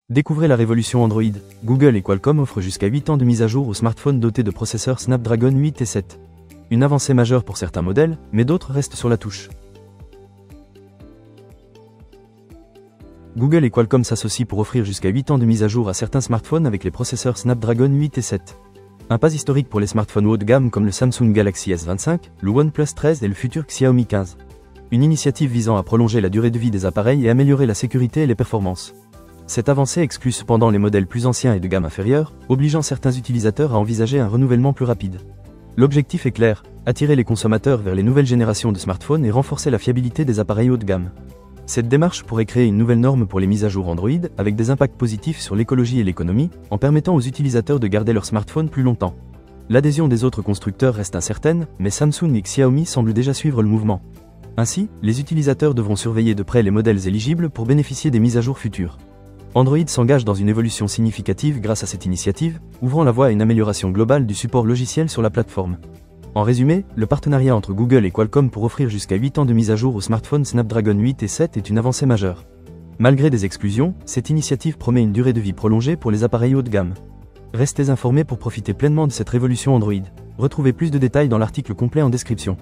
Découvrez la révolution Android. Google et Qualcomm offrent jusqu'à 8 ans de mise à jour aux smartphones dotés de processeurs Snapdragon 8 et 7. Une avancée majeure pour certains modèles, mais d'autres restent sur la touche. Google et Qualcomm s'associent pour offrir jusqu'à 8 ans de mise à jour à certains smartphones avec les processeurs Snapdragon 8 et 7. Un pas historique pour les smartphones haut de gamme comme le Samsung Galaxy S25, le OnePlus 13 et le futur Xiaomi 15. Une initiative visant à prolonger la durée de vie des appareils et améliorer la sécurité et les performances. Cette avancée exclut cependant les modèles plus anciens et de gamme inférieure, obligeant certains utilisateurs à envisager un renouvellement plus rapide. L'objectif est clair, attirer les consommateurs vers les nouvelles générations de smartphones et renforcer la fiabilité des appareils haut de gamme. Cette démarche pourrait créer une nouvelle norme pour les mises à jour Android, avec des impacts positifs sur l'écologie et l'économie, en permettant aux utilisateurs de garder leur smartphone plus longtemps. L'adhésion des autres constructeurs reste incertaine, mais Samsung et Xiaomi semblent déjà suivre le mouvement. Ainsi, les utilisateurs devront surveiller de près les modèles éligibles pour bénéficier des mises à jour futures. Android s'engage dans une évolution significative grâce à cette initiative, ouvrant la voie à une amélioration globale du support logiciel sur la plateforme. En résumé, le partenariat entre Google et Qualcomm pour offrir jusqu'à 8 ans de mise à jour aux smartphones Snapdragon 8 et 7 est une avancée majeure. Malgré des exclusions, cette initiative promet une durée de vie prolongée pour les appareils haut de gamme. Restez informés pour profiter pleinement de cette révolution Android. Retrouvez plus de détails dans l'article complet en description.